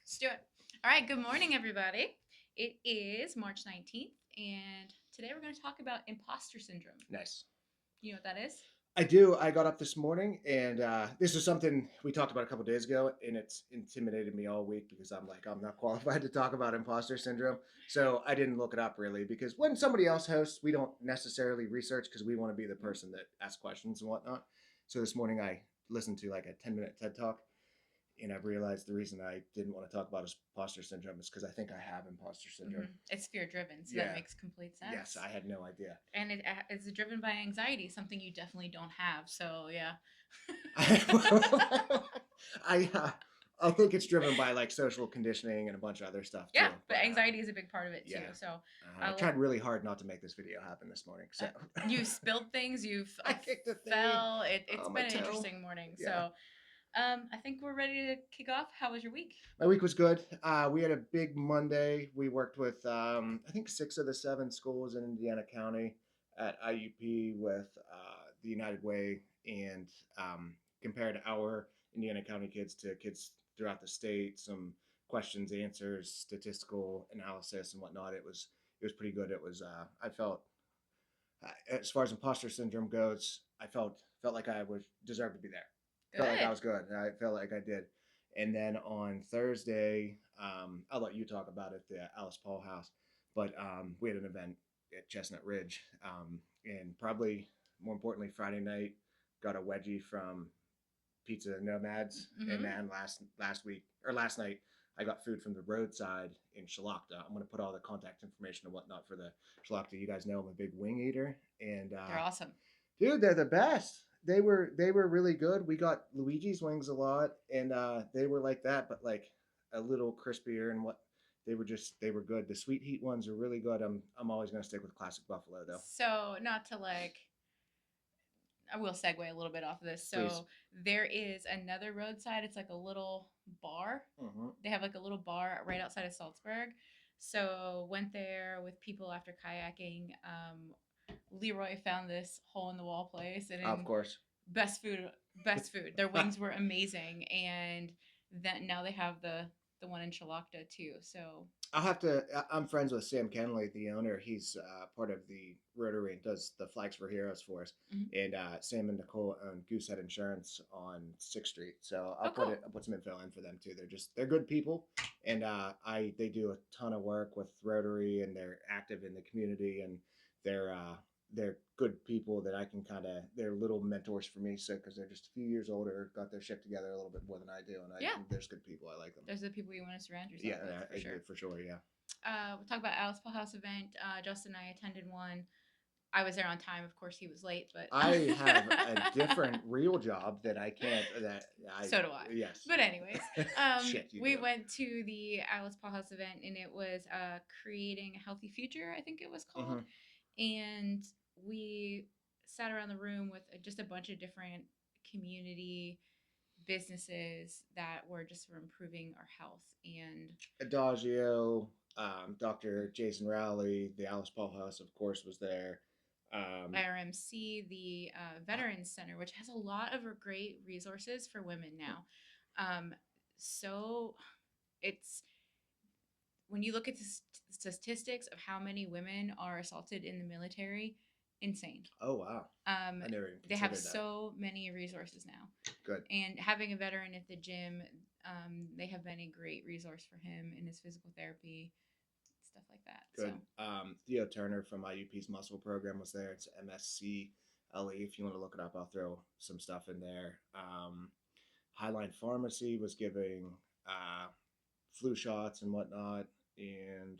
Let's do it. All right. Good morning, everybody. It is March 19th, and today we're going to talk about imposter syndrome. Nice. You know what that is? I do. I got up this morning, and this is something we talked about a couple days ago, and it's intimidated me all week because I'm like, I'm not qualified to talk about imposter syndrome. So I didn't look it up really because when somebody else hosts, we don't necessarily research because we want to be the person that asks questions and whatnot. So this morning I listened to like a 10-minute TED talk, and I've realized the reason I didn't want to talk about imposter syndrome is because I think I have imposter syndrome. It's fear driven, so that Yeah. makes complete Yes, sense. I had no idea. And it's driven by anxiety, something you definitely don't have. So, yeah. I I think it's driven by like social conditioning and a bunch of other stuff too. Yeah, but anxiety is a big part of it too. Yeah, So, I tried really hard not to make this video happen this morning. So you spilled things, I kicked the thing. fell. It's Oh, my been an toe. interesting morning. Yeah, So, I think we're ready to kick off. How was your week? my week was good. We had a big Monday. We worked with I think 6 of the 7 schools in Indiana County at IUP with the United Way and compared our Indiana County kids to kids throughout the state. Some questions, answers, statistical analysis, and whatnot. It was pretty good. It was I felt as far as imposter syndrome goes, I felt like I was deserved to be there. Felt like I Good. was good. I felt like I did. And then on Thursday, I'll let you talk about it, the Alice Paul House. But we had an event at Chestnut Ridge, and probably more importantly, Friday night got a wedgie from Pizza Nomads, and Mm-hmm. then last week or last night I got food from the roadside in Shalakta. I'm gonna put all the contact information and whatnot for the Shalakta. You guys know I'm a big wing eater, and They're awesome. dude, they're the best. They were really good. We got Luigi's wings a lot, and they were like that, but like a little crispier and what. They were good. The sweet heat ones are really good. I'm always gonna stick with classic buffalo though. So, not to I will segue a little bit off of this. Please. So, there is another roadside. It's like a little bar. Mm-hmm. They have like a little bar right outside of Salzburg. So, went there with people after kayaking. Leroy found this hole in the wall place, and Of in course. best food, best food. Their wings were amazing, and then now they have the one in Chalakta too. So, I'll have to. I'm friends with Sam Kenley, the owner. He's part of the Rotary and does the Flags for Heroes for us. mhm. And Sam and Nicole own Goosehead Insurance on 6th Street. So Oh, cool. I'll put some info in for them too. They're good people, and they do a ton of work with Rotary, and they're active in the community, and they're uh, they're good people that I can kind of they're little mentors for me. So because they're just a few years older, got their shit together a little bit more than I do, and Yeah, there's good people. I like them. there's the people you want to surround yourself Yeah, with for sure. for sure. Yeah. We'll talk about Alice Paul House event. Justin and I attended one. I was there on time. Of course, he was late, but I have a different real job that I can't. That I so do I. Yes. But anyways, Shit, you we do. went to the Alice Paul House event, and it was creating a healthy future. I think it was called, Mm-hmm. and we sat around the room with just a bunch of different community businesses that were just for improving our health and Adagio, Dr. Jason Rowley, the Alice Paul House, of course, was there. Um, RMC, the Veterans Center, which has a lot of great resources for women now. Um, so it's when you look at the statistics of how many women are assaulted in the military, insane. oh wow, I never even They have considered that. so many resources now, Good, and having a veteran at the gym, they have been a great resource for him in his physical therapy, stuff like that. So good. Theo Turner from IUP's muscle program was there. It's MSCLE. If you want to look it up, I'll throw some stuff in there. Highline Pharmacy was giving flu shots and whatnot, and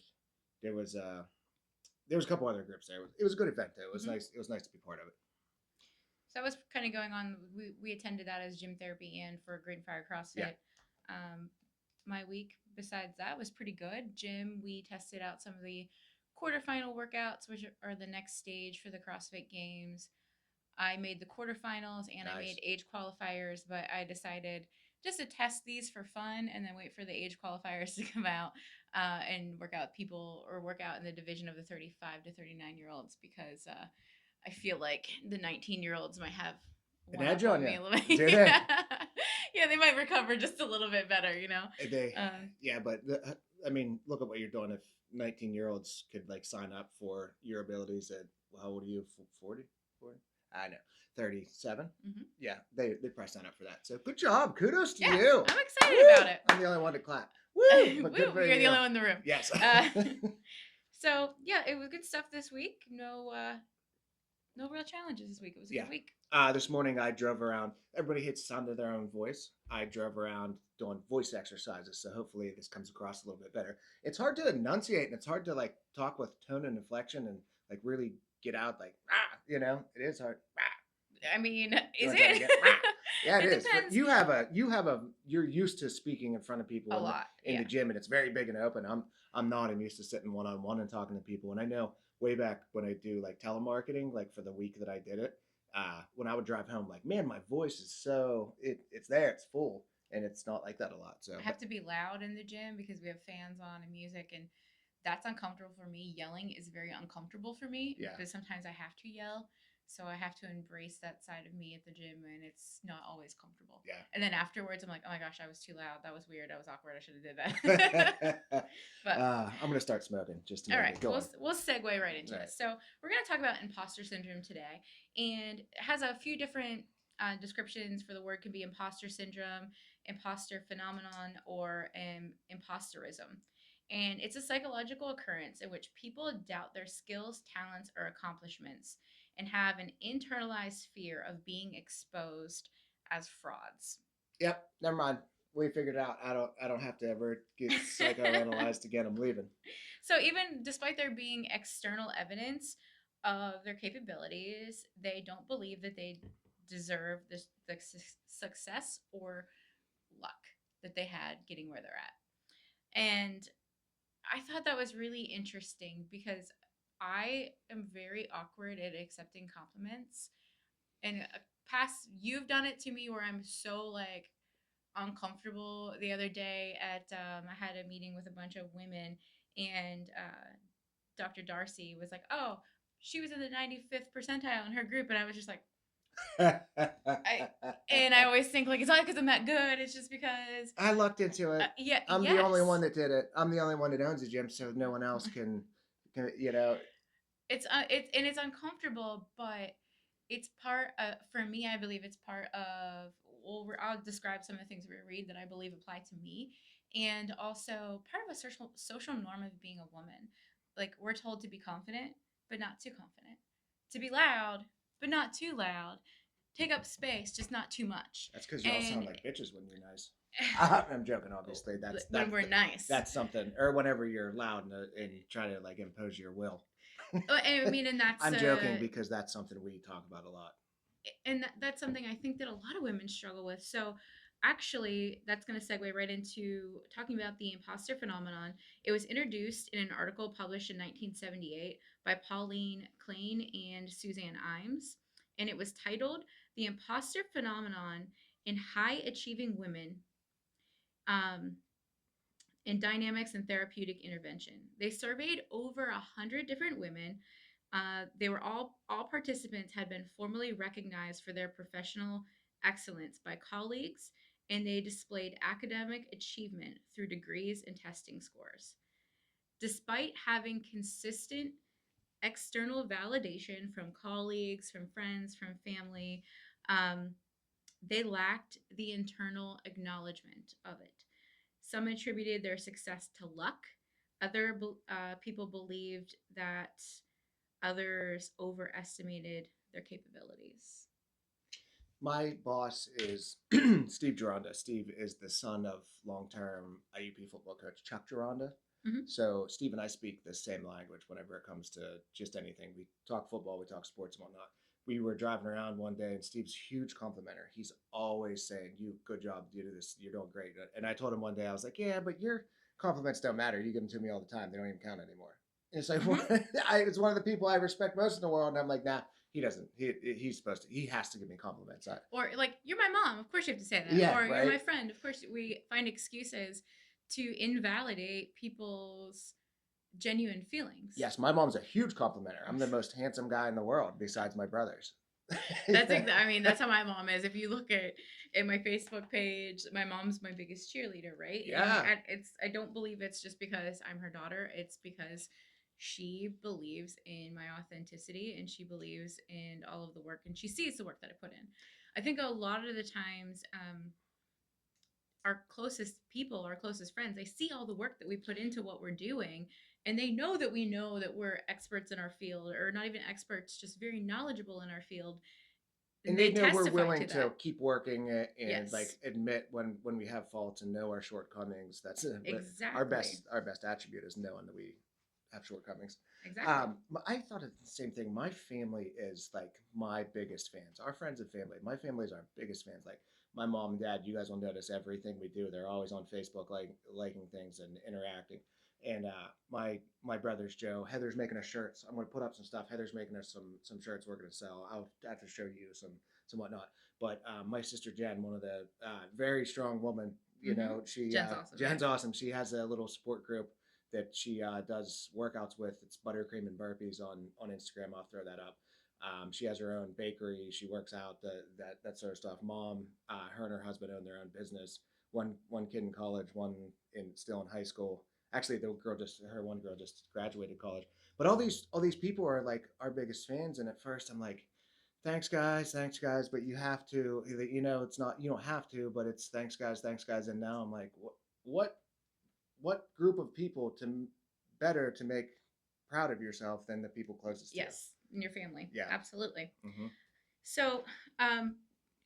there was a there was a couple other groups there. It was a good event though. It was mhm. nice. It was nice to be part of it. So that was kind of going on. We attended that as gym therapy and for Green Fire Yeah. CrossFit. Um, my week besides that was pretty good. Gym, we tested out some of the quarterfinal workouts, which are the next stage for the CrossFit Games. I made the quarterfinals and I Nice. made age qualifiers, but I decided just to test these for fun and then wait for the age qualifiers to come out and work out people or work out in the division of the 35 to 39-year olds because I feel like the 19-year olds might have An one edge up on on you. me a little Do bit. they? yeah. Yeah, they might recover just a little bit better, you know. They, Um, yeah, but I mean, look at what you're doing. If 19-year-olds could like sign up for your abilities at, well, how old are you? 40? 40? I know, 37. mhm. Yeah, they probably sign up for that. So good job, kudos to Yeah, you. I'm excited about Woo! it. I'm the only one to clap. Woo! But good Woo! for You're the you. only one in the room. Yes. Uh, so yeah, it was good stuff this week. No real challenges this week. It was a Yeah. good week. This morning I drove around. Everybody hates the sound of their own voice. I drove around doing voice exercises, so hopefully this comes across a little bit better. It's hard to enunciate and it's hard to like talk with tone and inflection and like really get out like it is hard. I mean, You is want to try it it? again? Yeah, it It is. For depends you have a you're used to speaking in front of people a in the lot. in Yeah. the gym and it's very big and open. I'm not. I'm used to sitting one on one and talking to people. And I know way back when I do like telemarketing, like for the week that I did it, when I would drive home, like man, my voice is it's there, it's full, and it's not like that a lot. So, I have but to be loud in the gym because we have fans on and music, and that's uncomfortable for me. Yelling is very uncomfortable for me, yeah, but sometimes I have to yell. So I have to embrace that side of me at the gym, and it's not always comfortable. And then afterwards, I'm like, oh my gosh, I was too loud. That was weird. I was awkward. I should have did that. yeah. But I'm gonna start smoking just to all make right, it go on. we'll segue right into All it. right. So we're going to talk about imposter syndrome today, and it has a few different descriptions for the word. Can be imposter syndrome, imposter phenomenon, or imposterism. And it's a psychological occurrence in which people doubt their skills, talents, or accomplishments, and have an internalized fear of being exposed as frauds. Yep. Never mind. We figured it out. I don't have to ever get psychoanalyzed again. I'm leaving. So even despite there being external evidence of their capabilities, they don't believe that they deserve success or luck that they had getting where they're at. And I thought that was really interesting because I am very awkward at accepting compliments. And past, you've done it to me where I'm so like uncomfortable. The other day at I had a meeting with a bunch of women, and Dr. Darcy was like, "Oh, she was in the 95th percentile in her group," and I was just like, "I." And I always think like it's not because I'm that good. It's just because, I looked into it. yeah, I'm the only one yes, that did it. I'm the only one that owns a gym, so no one else can. it's uncomfortable, but it's part of, for me. I believe it's part of. Well, I'll describe some of the things we read that I believe apply to me, and also part of a social norm of being a woman. Like we're told to be confident, but not too confident. To be loud, but not too loud. Take up space, just not too much. That's because y'all sound And like bitches when you're nice. I'm joking, obviously. when we're nice, That's something, or whenever you're loud and you try to like impose your will. I mean, and that's I'm joking because that's something we talk about a lot. that's something I think that a lot of women struggle with. So actually that's going to segue right into talking about the imposter phenomenon. It was introduced in an article published in 1978 by Pauline Klein and Suzanne Imes, and it was titled "The Imposter Phenomenon in High Achieving Women, um, in Dynamics and Therapeutic Intervention." They surveyed over 100 different women. They were all participants had been formally recognized for their professional excellence by colleagues, and they displayed academic achievement through degrees and testing scores. Despite having consistent external validation from colleagues, from friends, from family, um, they lacked the internal acknowledgement of it. Some attributed their success to luck. Other people believed that others overestimated their capabilities. My boss is Steve Gironda. Steve is the son of long-term IUP football coach Chuck Gironda. Mm-hmm. So Steve and I speak the same language whenever it comes to just anything. We talk football, we talk sports and whatnot. We were driving around one day and Steve's huge complimenter. He's always saying, "You good job, you do this, you're doing great." And I told him one day, I was like, "Yeah, but your compliments don't matter. You give them to me all the time. They don't even count anymore." And it's like, Mm-hmm. it's one of the people I respect most in the world. And I'm like, nah, he doesn't. He's supposed to. He has to give me compliments. Or like, "You're my mom, of course you have to say that." Yeah, Or "You're right. my friend." Of course, we find excuses to invalidate people's genuine feelings. Yes, my mom's a huge complimenter. I'm the most handsome guy in the world besides my brothers. I mean, that's how my mom is. If you look at my Facebook page, my mom's my biggest cheerleader, right? And Yeah. I don't believe it's just because I'm her daughter. It's because she believes in my authenticity and she believes in all of the work and she sees the work that I put in. I think a lot of the times, our closest people, our closest friends, they see all the work that we put into what we're doing and they know that we're experts in our field, or not even experts, just very knowledgeable in our field, and And they they know we're testify willing to to that. keep working and like Yes, admit when we have faults and know our shortcomings. That's what exactly. our best attribute is knowing that we have shortcomings. Exactly. I thought of the same thing. My family is like my biggest fans. Our friends and family. My family is our biggest fans. Like my mom and dad, you guys will notice everything we do. They're always on Facebook, like liking things and interacting. And my brother's Joe. Heather's making us shirts. I'm going to put up some stuff. Heather's making us some shirts we're going to sell. I'll have to show you some whatnot. But my sister Jen, one of the very strong woman, you Mm-hmm. know, Jen's awesome. Yeah. Jen's awesome. She has a little support group that she does workouts with. It's buttercream and burpees on Instagram. I'll throw that up. She has her own bakery. She works out that sort of stuff. Mom, her and her husband own their own business. One kid in college, one in still in high school. Actually, the girl just her one girl just graduated college. But all these people are like our biggest fans. And at first, I'm like, thanks guys, but you have to, you know, it's not, you don't have to, but it's thanks guys. And now I'm like, what what group of people to better to make proud of yourself than the people closest to you? Yes, in your family. Yeah. Absolutely. Mm-hmm. So,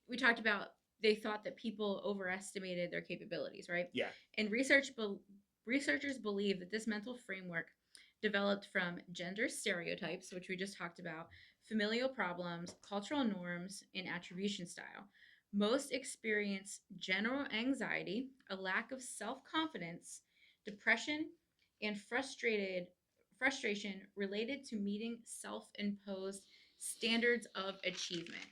we talked about they thought that people overestimated their capabilities, right? Yeah. And researchers believe that this mental framework developed from gender stereotypes, which we just talked about, familial problems, cultural norms, and attribution style. Most experience general anxiety, a lack of self-confidence, depression, and frustration related to meeting self-imposed standards of achievement.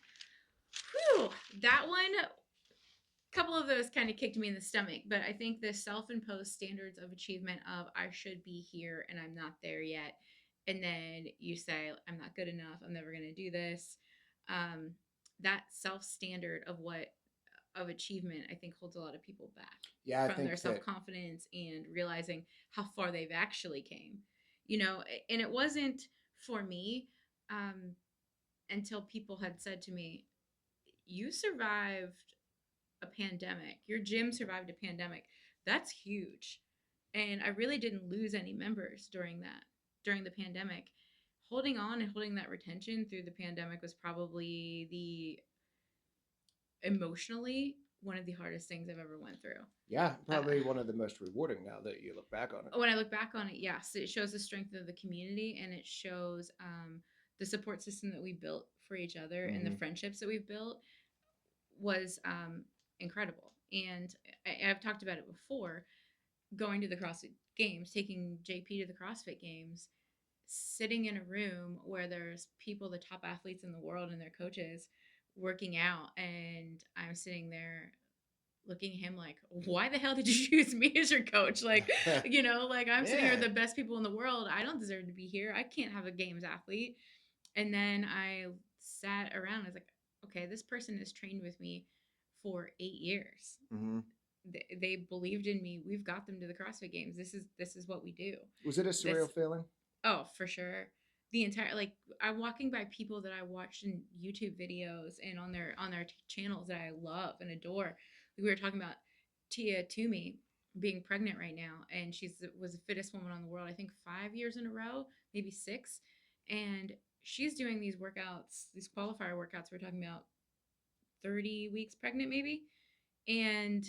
Whew, that one, a couple of those kind of kicked me in the stomach, but I think the self-imposed standards of achievement of I should be here and I'm not there yet, and then you say I'm not good enough, I'm never going to do this. Um, that self standard of what of achievement, I think, holds a lot of people back Yeah, I from their think self that. confidence and realizing how far they've actually came. You know, and it wasn't for me, um, until people had said to me, "You survived a pandemic. Your gym survived a pandemic. That's huge." And I really didn't lose any members during the pandemic. Holding on and holding that retention through the pandemic was probably the emotionally one of the hardest things I've ever went through. Yeah, Uh, probably one of the most rewarding now that you look back on it. when I look back on it, yes, it shows the strength of the community and it shows, the support system that we built for each other and the Mm-hmm. friendships that we've built was, incredible. And I've talked about it before, going to the CrossFit Games, taking JP to the CrossFit Games, sitting in a room where there's people, the top athletes in the world and their coaches working out, and I'm sitting there looking at him like, why the hell did you choose me as your coach? Like, you know, like I'm sitting here with Yeah. the best people in the world. I don't deserve to be here. I can't have a games athlete. And then I sat around. I was like, okay, this person has trained with me for 8 years. Mm-hmm. They believed in me. We've got them to the CrossFit Games. This is what we do. Was it a This surreal feeling? Oh, for sure. The entire, like, I'm walking by people that I watched in YouTube videos and on their channels that I love and adore. We were talking about Tia Toomey being pregnant right now, and was the fittest woman on the world. I think 5 years in a row, maybe six, and she's doing these workouts, these qualifier workouts. We're talking about 30 weeks pregnant, maybe, and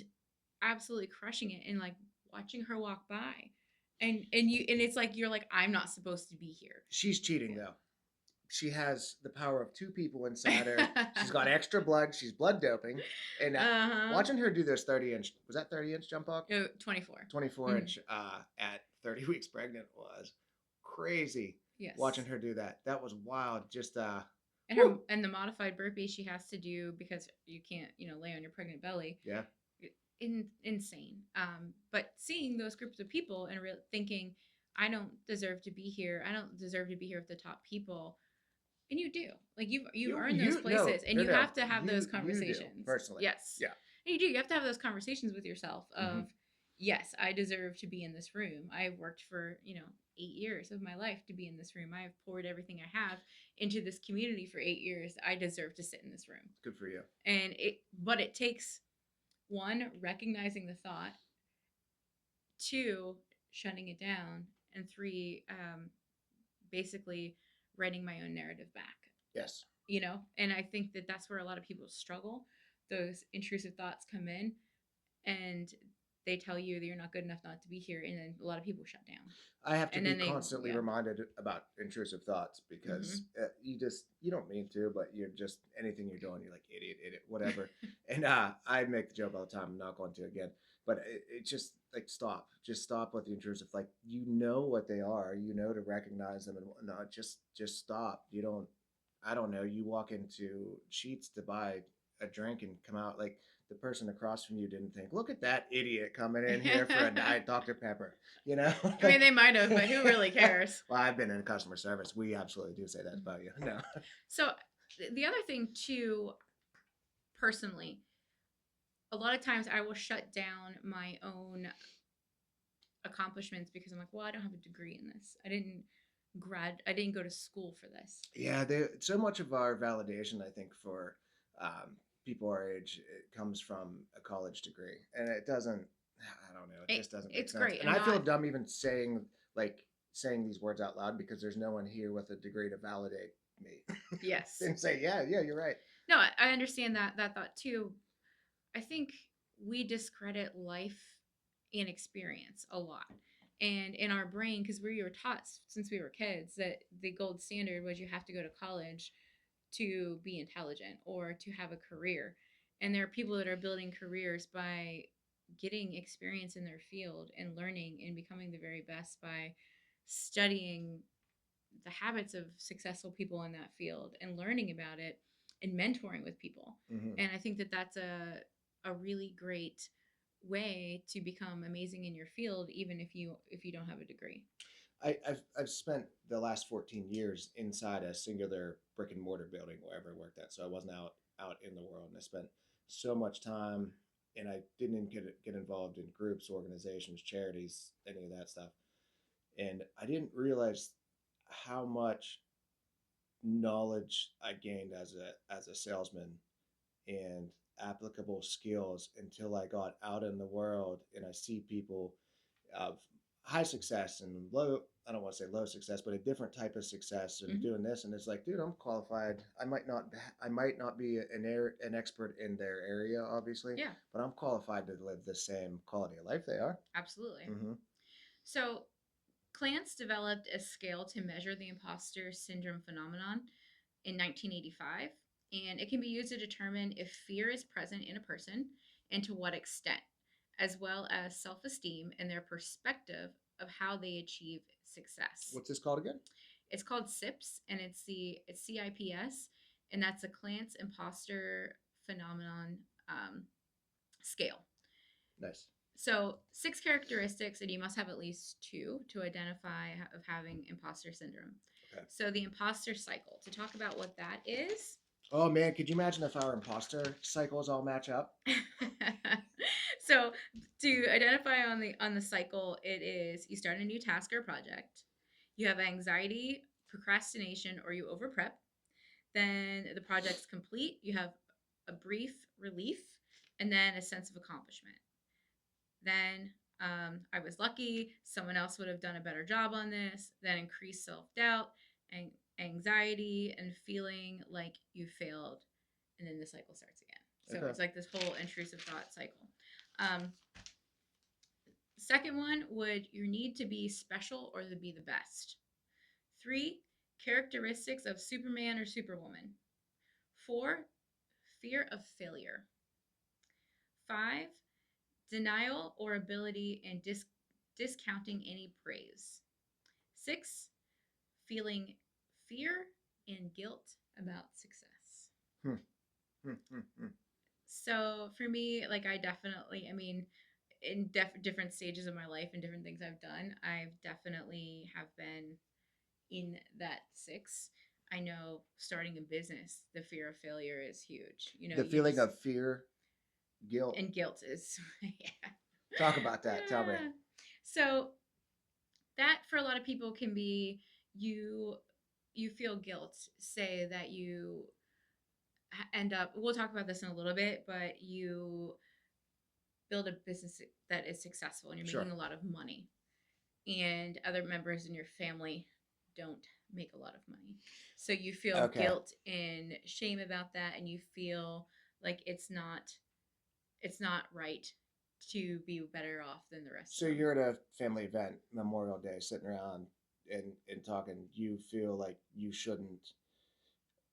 absolutely crushing it. And like watching her walk by, and it's like you're like, I'm not supposed to be here. She's cheating though. She has the power of two people inside her. She's got uh extra blood. She's blood doping, and huh. watching her do those 30 inch, was that 30 inch jump off? Oh, 24. 24 Mm-hmm. inch at 30 weeks pregnant was crazy. Watching Yes. her do that, that was wild. Just And her woo. and the modified burpee she has to do because you can't, lay on your pregnant belly. Yeah. Insane. But seeing those groups of people and thinking, I don't deserve to be here. I don't deserve to be here with the top people. And you do. Like you've You earned those you no places, and no you no have to have those you do conversations. personally. Yes. Yeah. And you do. You have to have those conversations with yourself Hmm. of, yes, I deserve to be in this room. I've worked for, 8 years of my life to be in this room. I've poured everything I have into this community for 8 years. I deserve to sit in this room. Good for you. But it takes, one, recognizing the thought, two, shutting it down, and three, basically writing my own narrative back. Yes. And I think that that's where a lot of people struggle. Those intrusive thoughts come in, and they tell you that you're not good enough not to be here, and then a lot of people shut down. I have to And be then they constantly yeah. reminded about intrusive thoughts because Mhm. you don't mean to, but you're just anything you're doing, you're like idiot, whatever. And I make the joke all the time. I'm not going to again, but it just like just stop with the intrusive. Like you know what they are, you know to recognize them and whatnot. Just stop. You don't. I don't know. You walk into Sheets to buy a drink and come out like the person across from you didn't think, look at that idiot coming in here for a diet Dr Pepper. You know, I mean, they might have, but who really cares? well, I've been in customer service. We absolutely do say that about you. No. So the other thing too, personally, a lot of times I will shut down my own accomplishments because I'm like, well, I don't have a degree in this. I didn't go to school for this. Yeah, so much of our validation, I think, for people our age, it comes from a college degree, and it doesn't. I don't know. It just doesn't make It's sense. great. And I'm I feel not dumb even saying these words out loud because there's no one here with a degree to validate me yes. and say, yeah, you're right. No, I understand that thought too. I think we discredit life and experience a lot. And in our brain, because we were taught since we were kids that the gold standard was you have to go to college to be intelligent or to have a career. And there are people that are building careers by getting experience in their field and learning and becoming the very best by studying the habits of successful people in that field and learning about it and mentoring with people. Hmm. And I think that that's a really great way to become amazing in your field, even if you don't have a degree. I've spent the last 14 years inside a singular brick and mortar building wherever I worked at, so I wasn't out in the world, and I spent so much time, and I didn't get involved in groups, organizations, charities, any of that stuff, and I didn't realize how much knowledge I gained as a salesman and applicable skills until I got out in the world and I see people of high success and low, I don't want to say low success, but a different type of success and Mm-hmm. doing this. And it's like, dude, I'm qualified. I might not be an expert in their area, obviously, Yeah, but I'm qualified to live the same quality of life they are. absolutely. Mm-hmm. So Clance developed a scale to measure the imposter syndrome phenomenon in 1985, and it can be used to determine if fear is present in a person and to what extent, as well as self esteem and their perspective of how they achieve success. What's this called again? It's called CIPS, and it's CIPS, and that's a Clance imposter phenomenon scale. Nice. So, six characteristics, and you must have at least two to identify of having imposter syndrome. Okay. So, the imposter cycle, to talk about what that is. Oh man, could you imagine if our imposter cycles all match up? So, to identify on the cycle, it is you start a new task or project, you have anxiety, procrastination, or you over prep. Then the project's complete, you have a brief relief, and then a sense of accomplishment. Then I was lucky. Someone else would have done a better job on this. Then increased self doubt and anxiety and feeling like you failed. And then the cycle starts again. So Okay. it's like this whole intrusive thought cycle. Um, Second one would your need to be special or to be the best. Three, characteristics of Superman or Superwoman. Four, fear of failure. Five, denial or ability in discounting any praise. Six, feeling fear and guilt about success. Hmm. Hmm. Hmm. Hmm. So for me, like I mean, in different stages of my life and different things I've done, I've definitely have been in that six. I know starting a business, the fear of failure is huge. You know, The you feeling just of fear, guilt. and guilt is yeah. Talk about that. Tell me. Ah. So that for a lot of people can be you you feel guilt, say that you end up, we'll talk about this in a little bit, but you build a business that is successful and you're Sure. making a lot of money, and other members in your family don't make a lot of money. So you feel Okay. guilt and shame about that, and you feel like it's not right to be better off than the rest of So them. you're at a family event, Memorial Day, sitting around and talking. You feel like you shouldn't.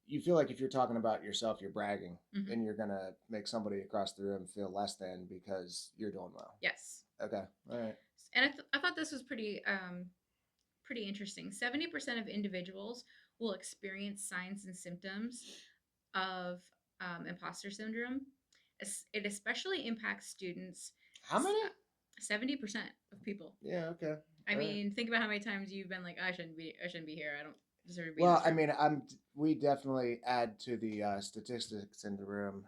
You feel like if you're talking about yourself, you're bragging, Hmm. and you're gonna make somebody across the room feel less than because you're doing well. Yes. Okay. All right. And I thought this was pretty interesting. 70% of individuals will experience signs and symptoms of imposter syndrome. It especially impacts students. How many? 70% of people. Yeah. Okay. I All right. mean, think about how many times you've been like, I shouldn't be here. I don't deserve to be in Well, this I room. mean, we definitely add to the statistics in the room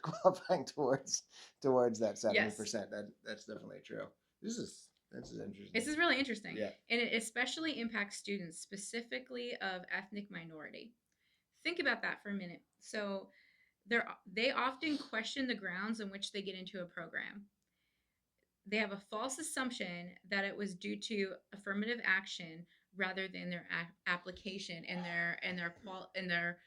qualifying towards that seventy Yes, percent. That's definitely true. This is interesting. this is really interesting, Yeah. and it especially impacts students, specifically of ethnic minority. Think about that for a minute. So they often question the grounds on which they get into a program. They have a false assumption that it was due to affirmative action rather than their application and their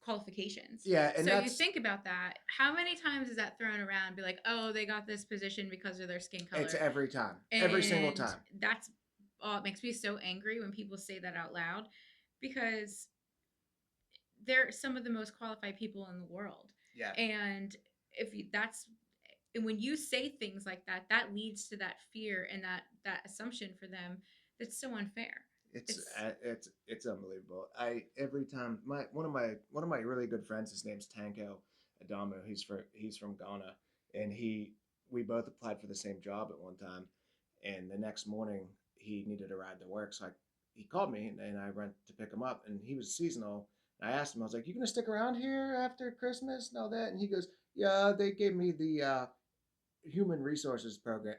qualifications. Yeah, and So you that's think about that. How many times is that thrown around? Be like, oh, they got this position because of their skin it's color, every time, every single and time. that's oh, it makes me so angry when people say that out loud, because they're some of the most qualified people in the world. Yeah, And if you, that's and when you say things like that, that leads to that fear and that assumption for them that's so unfair. It's it's unbelievable. I every time my really good friends, his name's Tanko Adamu. He's from Ghana, and we both applied for the same job at one time, and the next morning he needed a ride to work, so he called me and I went to pick him up, and he was seasonal. And I asked him, I was like, "You gonna stick around here after Christmas and all that?" And he goes, "Yeah, they gave me the human resources program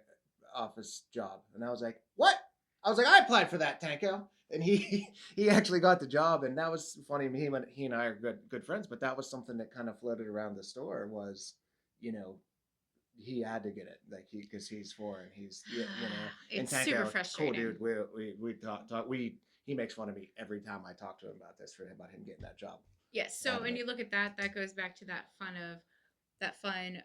office job." And I was like, "What?" I was like, "I applied for that, Tanko." And he he actually got the job, and that was funny. He and I are good friends, but that was something that kind of floated around the store was, you know, he had to get it, like because he's foreign. And it's super Tanko, cool frustrating. dude. We talk. He makes fun of me every time I talk to him about this, about him getting that job. Yes. So when Adamant. you look at that, that goes back to that fun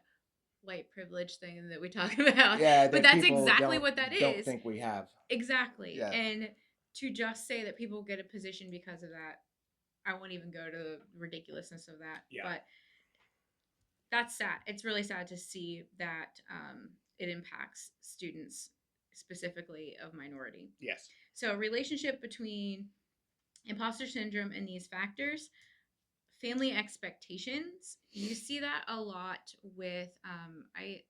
white privilege thing that we talk about. Yeah, But that that's people exactly what that don't is. think we have. Exactly. Yeah, And to just say that people get a position because of that, I won't even go to the ridiculousness of that. yeah, But that's sad. It's really sad to see that it impacts students, specifically of minority. yes. So, a relationship between imposter syndrome and these factors, family expectations. You see that a lot with, I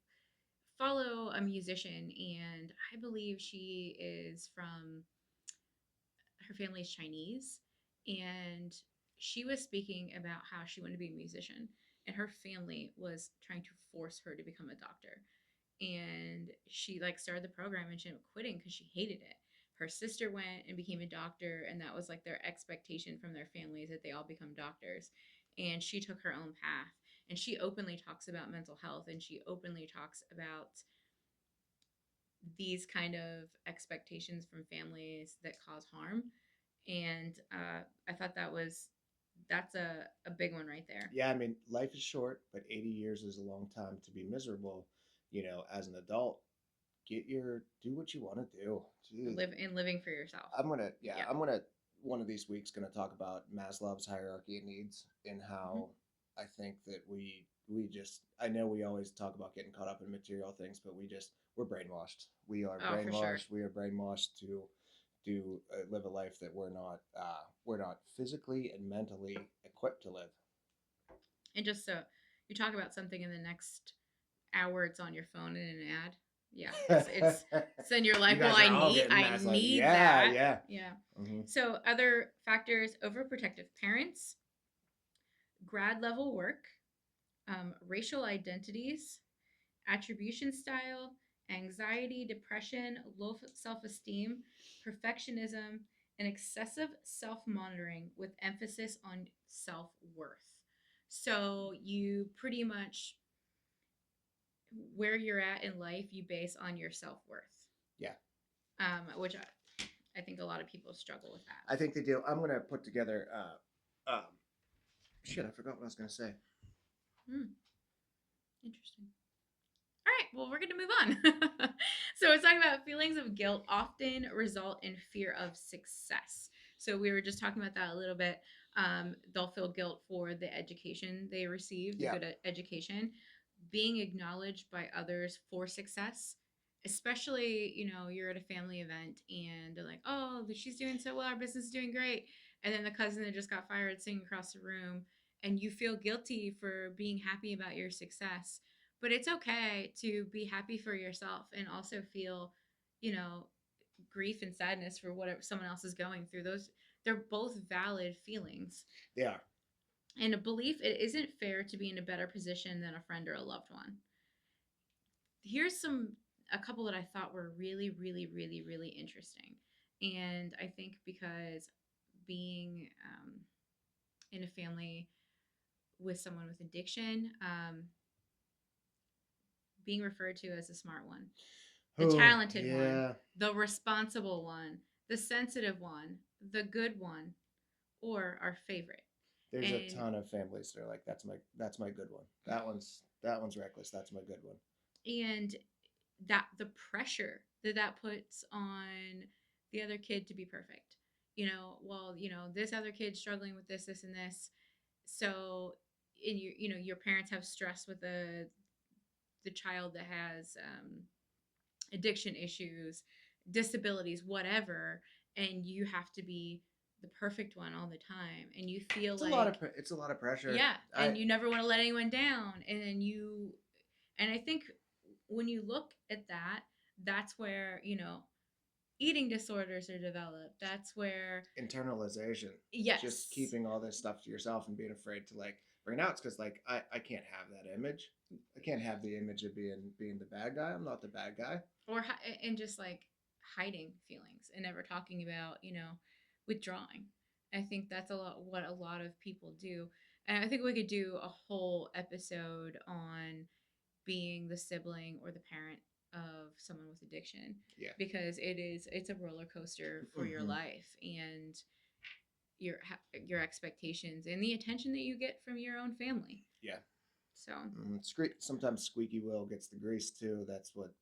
follow a musician, and I believe she is from, her family's Chinese, and she was speaking about how she wanted to be a musician, and her family was trying to force her to become a doctor. And she like started the program and she ended up quitting because she hated it. Her sister went and became a doctor, and that was like their expectation from their families that they all become doctors. And she took her own path. And she openly talks about mental health, and she openly talks about these kind of expectations from families that cause harm. And I thought that's a big one right there. Yeah, I mean, life is short, but 80 years is a long time to be miserable. As an adult, do what you want to do. Jeez. Living for yourself. Yeah, Yeah. one of these weeks going to talk about Maslow's hierarchy of needs and Hmm. how I think that I know we always talk about getting caught up in material things, but we're brainwashed. We are Oh, for sure. brainwashed. We are brainwashed to live a life that we're not physically and mentally equipped to live. And just so you talk about something in the next hour, it's on your phone in an ad. Yeah, it's then you're You like, well, guys are all getting I messed like, need yeah, that. yeah. Yeah. Hmm. So other factors: overprotective parents, grad level work, racial identities, attribution style, anxiety, depression, low self esteem, perfectionism, and excessive self monitoring with emphasis on self worth. So you pretty much, where you're at in life, you base on your self worth, Yeah, which I think a lot of people struggle with I that. think they do. I'm gonna put together. Shit, I forgot what I was gonna say. Hmm, interesting. All right, well, we're going to move on. So, it's talking about feelings of guilt often result in fear of success. So, we were just talking about that a little bit. They'll feel guilt for the education they received, the Yeah, good education, being acknowledged by others for success. Especially, you're at a family event and they're like, oh, she's doing so well, our business is doing great. And then the cousin that just got fired sitting across the room, and you feel guilty for being happy about your success, but it's okay to be happy for yourself and also feel, you know, grief and sadness for whatever someone else is going through. Those, they're both valid feelings. they are. And a belief it isn't fair to be in a better position than a friend or a loved one. Here's a couple that I thought were really, really, really, really interesting. And I think because being in a family with someone with addiction, being referred to as the smart one, the Oh, talented one, yeah. the responsible one, the sensitive one, the good one, or our favorite. There's a And ton of families that are like, that's my good one. That one's reckless. That's my good one. and that the pressure that that puts on the other kid to be perfect. Well, this other kid's struggling with this and this. So in your parents have stress with the child that has addiction issues, disabilities, whatever, and you have to be the perfect one all the time, and you feel like, It's a lot of pressure. yeah, I and you never want to let anyone down, and then and I think when you look at that, that's where eating disorders are developed. That's where, Internalization, just yes, keeping all this stuff to yourself and being afraid to like bring it out. Because like I can't have that image. I can't have the image of being the bad guy. I'm not the bad guy. and just like hiding feelings and never talking about, withdrawing. I think that's a lot what a lot of people do. And I think we could do a whole episode on being the sibling or the parent of someone with addiction, Yeah. because it's a roller coaster for your Hmm. life, and your expectations and the attention that you get from your own family. Yeah. So, Sometimes squeaky wheel gets the grease too. That's what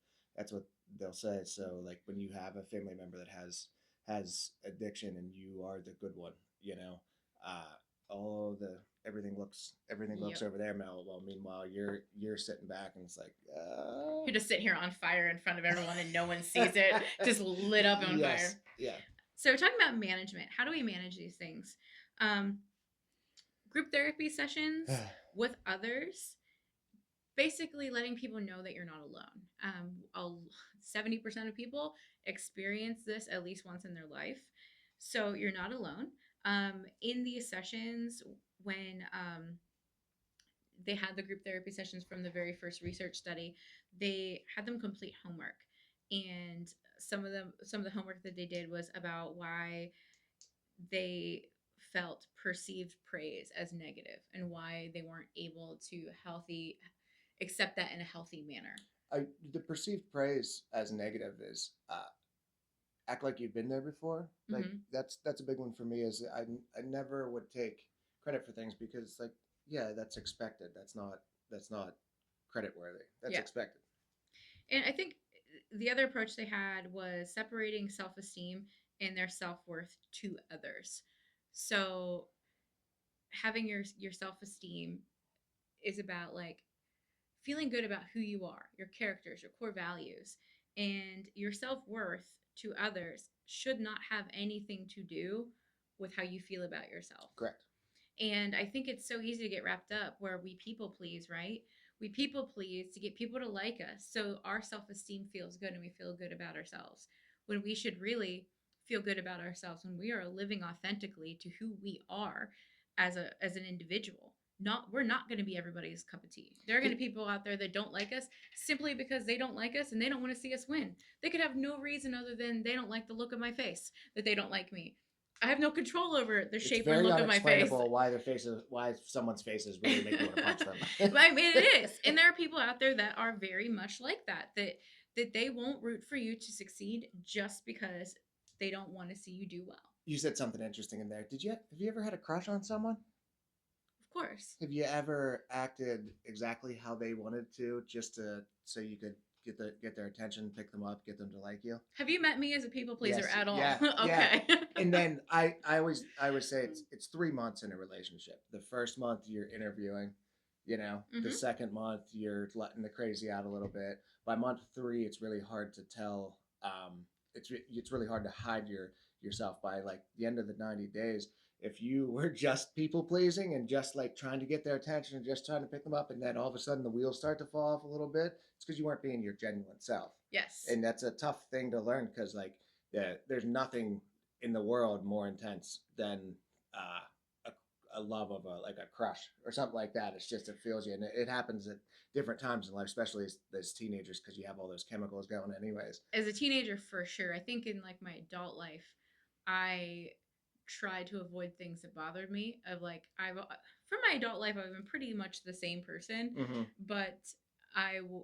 they'll say. So like when you have a family member that has addiction and you are the good one, uh, all the everything looks yep. over there, Mel. Well, meanwhile you're sitting back and it's like, You're just sitting here on fire in front of everyone and no one sees it, just lit up on yes, fire. yeah, So, talking about management, how do we manage these things? Um, Group therapy sessions with others, basically letting people know that you're not alone. 70% of people experience this at least once in their life. So, you're not alone. In these sessions, when they had the group therapy sessions from the very first research study, they had them complete homework. And some of the homework that they did was about why they felt perceived praise as negative and why they weren't able to healthy accept that in a healthy manner. the perceived praise as negative is act like you've been there before. Like Mm-hmm. that's a big one for me. Is I never would take credit for things because like, yeah, that's expected. That's not credit worthy. That's Yeah. expected. And I think the other approach they had was separating self esteem and their self worth to others. So having your self esteem is about like feeling good about who you are, your characters, your core values, and your self worth to others should not have anything to do with how you feel about yourself. Correct. And I think it's so easy to get wrapped up where we people please, right? We people please to get people to like us. So our self-esteem feels good and we feel good about ourselves. When we should really feel good about ourselves when we are living authentically to who we are as an individual. Not we're not going to be everybody's cup of tea. There are going to be people out there that don't like us simply because they don't like us and they don't want to see us win. They could have no reason other than they don't like the look of my face, that they don't like me. I have no control over the It's shape and very look of my face. unexplainable why someone's faces really make you want to punch them. I mean, it is, and there are people out there that are very much like that. That they won't root for you to succeed just because they don't want to see you do well. You said something interesting in there. Have you ever had a crush on someone? Of course. Have you ever acted exactly how they wanted to, just to so you could get their attention, pick them up, get them to like you? Have you met me as a people pleaser Yes, at all? yeah, yeah. Okay. And then I always say it's 3 months in a relationship. The first month you're interviewing, the second month you're letting the crazy out a little bit. By month 3, it's really hard to tell. It's really hard to hide yourself by like the end of the 90 days. If you were just people pleasing and just like trying to get their attention and just trying to pick them up, and then all of a sudden the wheels start to fall off a little bit, it's because you weren't being your genuine self. Yes. And that's a tough thing to learn because like there's nothing in the world more intense than a love of a crush or something like that. It's just it feels you, and it happens at different times in life, especially as teenagers, because you have all those chemicals going anyways. As a teenager, for sure. I think in like my adult life, I tried to avoid things that bothered me. Of like I've for my adult life, I've been pretty much the same person, Mm-hmm. but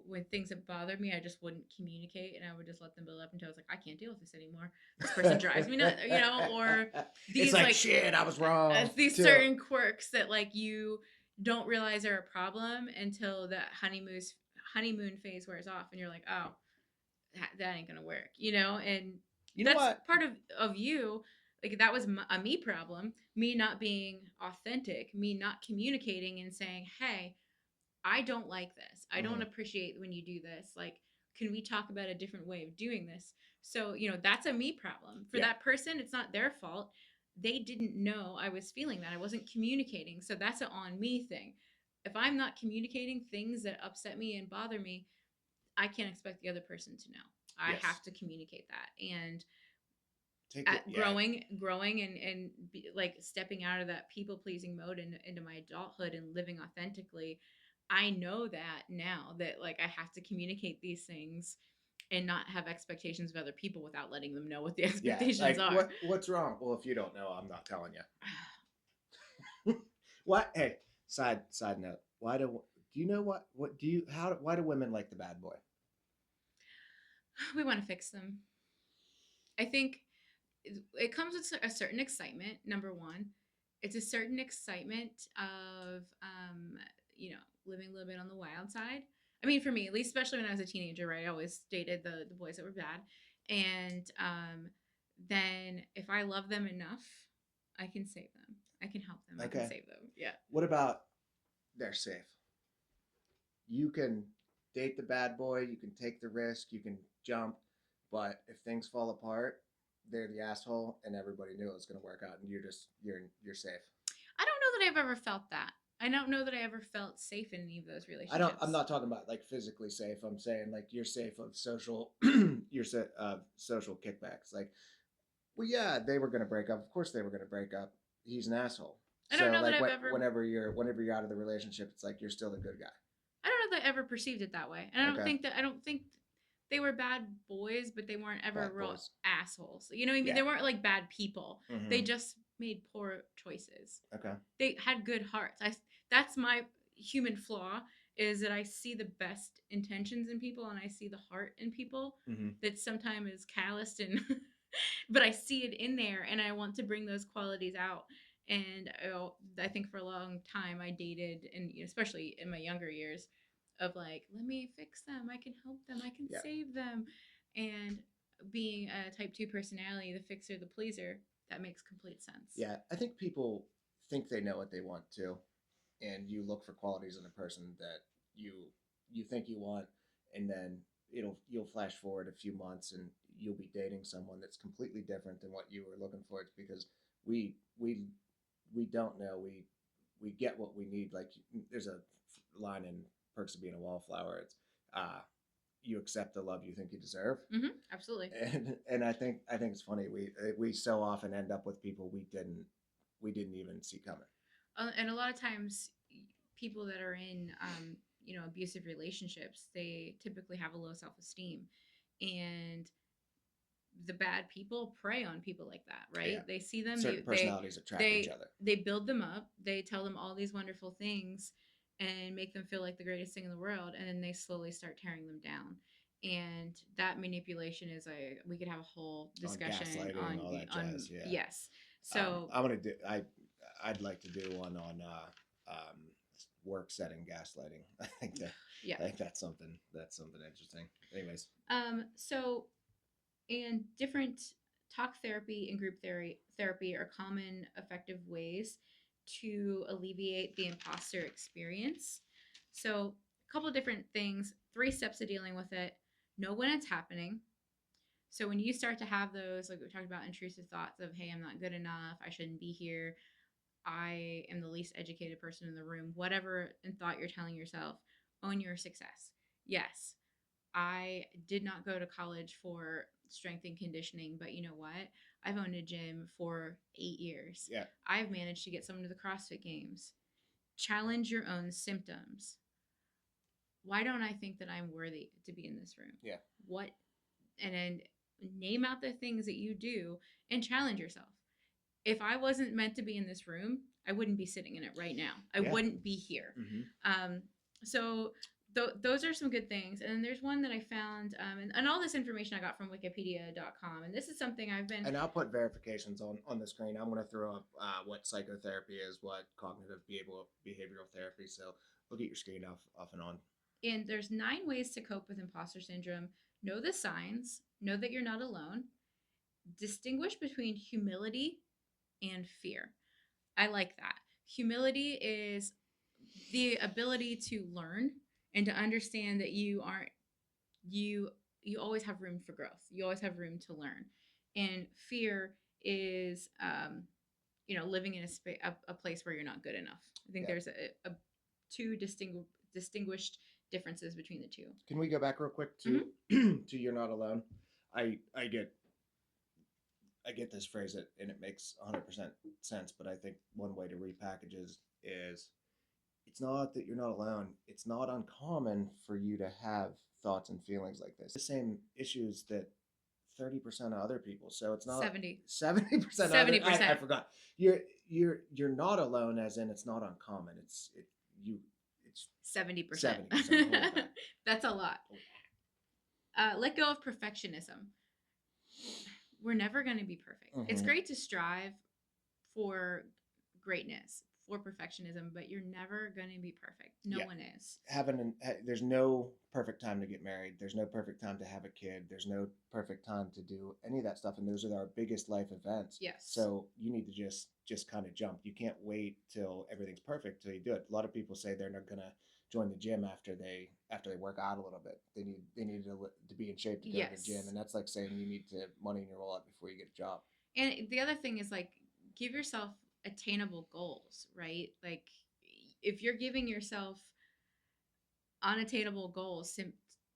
when things that bothered me, I just wouldn't communicate, and I would just let them build up until I was like, I can't deal with this anymore. This person drives me nuts, or these it's like shit, I was wrong. these too. certain quirks that like you don't realize are a problem until that honeymoon phase wears off, and you're like, oh, that ain't gonna work, and You know that's what? part of you. Like that was a me problem, me not being authentic, me not communicating and saying, hey, I don't like this. I don't Mhm. appreciate when you do this. Like, can we talk about a different way of doing this? So, that's a me problem. For Yeah. that person, it's not their fault. They didn't know I was feeling that. I wasn't communicating. So that's an on me thing. If I'm not communicating things that upset me and bother me, I can't expect the other person to know. I Yes. have to communicate that. And Yeah. growing and like stepping out of that people pleasing mode into my adulthood and living authentically, I know that now that like I have to communicate these things and not have expectations of other people without letting them know what the expectations like are. what's wrong? Well, if you don't know, I'm not telling you. What? Hey, side note. Do you know what do you how why do women like the bad boy? We want to fix them. I think it comes with a certain excitement. Number one, it's a certain excitement of living a little bit on the wild side. I mean, for me, at least, especially when I was a teenager, right? I always dated the boys that were bad, and then if I love them enough, I can save them. I can help them. I can Okay. save them. Yeah. What about they're safe? You can date the bad boy, you can take the risk, you can jump, but if things fall apart, they're the asshole, and everybody knew it was going to work out, and you're safe. I don't know that I've ever felt that. I don't know that I ever felt safe in any of those relationships. I'm not talking about like physically safe. I'm saying like you're safe of social, social kickbacks. Like, well, yeah, they were going to break up. Of course, they were going to break up. He's an asshole. I don't So know that like, I've ever. whenever you're out of the relationship, it's like you're still the good guy. I don't know that I ever perceived it that way, and Okay. I don't think they were bad boys, but they weren't ever Bad real boys. assholes. You know what I mean? Yeah. They weren't like bad people. Mhm. They just made poor choices. Okay. They had good hearts. That's my human flaw, is that I see the best intentions in people and I see the heart in people Mm-hmm. that sometimes is calloused and but I see it in there and I want to bring those qualities out. And I think for a long time I dated, and especially in my younger years, of like, let me fix them, I can help them, I can save them. And being a type 2 personality, the fixer, the pleaser, that makes complete sense. Yeah, I think people think they know what they want to, and you look for qualities in a person that you you think you want, and then you'll flash forward a few months and you'll be dating someone that's completely different than what you were looking for. It's because we we don't know, we get what we need. Like there's a line in perks of being a wallflower. It's uh, you accept the love you think you deserve, Absolutely. and I think it's funny we so often end up with people we didn't even see coming. And a lot of times, people that are in abusive relationships, they typically have a low self-esteem, and the bad people prey on people like that, Yeah, right? They see them, certain personalities attract each other. they build them up, they tell them all these wonderful things and make them feel like the greatest thing in the world, and then they slowly start tearing them down. And that manipulation is a we could have a whole On discussion gaslighting, all that on jazz. Yeah, yes. So I'm gonna do. I'd like to do one on work setting gaslighting. yeah. I think that's something interesting. Anyways, So and different talk therapy and group therapy are common effective ways to alleviate the imposter experience. So, a couple of different things, three steps to dealing with it. Know when it's happening. So, when you start to have those, like we talked about, intrusive thoughts of, hey, I'm not good enough, I shouldn't be here, I am the least educated person in the room, whatever in thought you're telling yourself, own your success. Yes, I did not go to college for strength and conditioning, but you know what? I've owned a gym for 8 years. yeah, I've managed to get someone to the CrossFit games. Challenge your own symptoms. Why don't I think that I'm worthy to be in this room? yeah, What? And then name out the things that you do and challenge yourself. If I wasn't meant to be in this room, I wouldn't be sitting in it right now. I yeah. wouldn't be here. Mm-hmm. Um, so those are some good things. And then there's one that I found, and all this information I got from Wikipedia.com. And this is something I've been, And I'll put verifications on the screen. I'm going to throw up what psychotherapy is, what cognitive behavioral therapy. So look at your screen off and on. and there's 9 ways to cope with imposter syndrome. Know the signs, know that you're not alone, distinguish between humility and fear. I like that. Humility is the ability to learn and to understand that you aren't you you always have room for growth. You always have room to learn. And fear is living in a place where you're not good enough. I think Yeah. there's a two distinguished differences between the two. Can we go back real quick to to you're not alone? I I get I get this phrase and it makes 100% sense, but I think one way to repackage is it's not that you're not alone. It's not uncommon for you to have thoughts and feelings like this. The same issues that 30% of other people. So it's not 70% other. I 70%. forgot. You're not alone, as in it's not uncommon. It's 70%. 70%. That's a lot. Let go of perfectionism. We're never going to be perfect. It's Mm-hmm. great to strive for greatness, for perfectionism, but you're never going to be perfect. No Yeah. one is. There's no perfect time to get married. There's no perfect time to have a kid. There's no perfect time to do any of that stuff, and those are our biggest life events. Yes. So you need to just kind of jump. You can't wait till everything's perfect till you do it. A lot of people say they're not gonna join the gym after they work out a little bit. They need to be in shape to go to the Yes. gym, and that's like saying you need to money in your wallet before you get a job. And the other thing is, like, give yourself attainable goals, right? Like, if you're giving yourself unattainable goals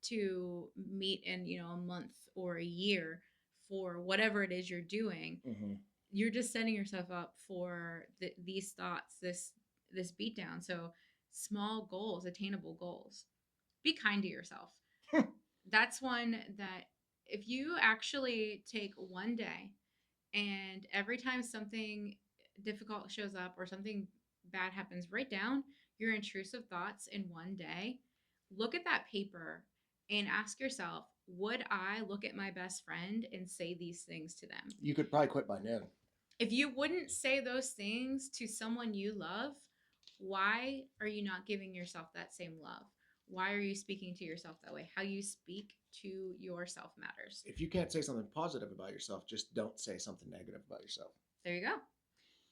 to meet in a month or a year for whatever it is you're doing, Mm-hmm. you're just setting yourself up for these thoughts, this beatdown. So small goals, attainable goals. Be kind to yourself. That's one that, if you actually take one day, and every time something difficult shows up or something bad happens, write down your intrusive thoughts in one day. Look at that paper and ask yourself, would I look at my best friend and say these things to them? You could probably quit by noon. If you wouldn't say those things to someone you love, why are you not giving yourself that same love? Why are you speaking to yourself that way? How you speak to yourself matters. If you can't say something positive about yourself, just don't say something negative about yourself. There you go.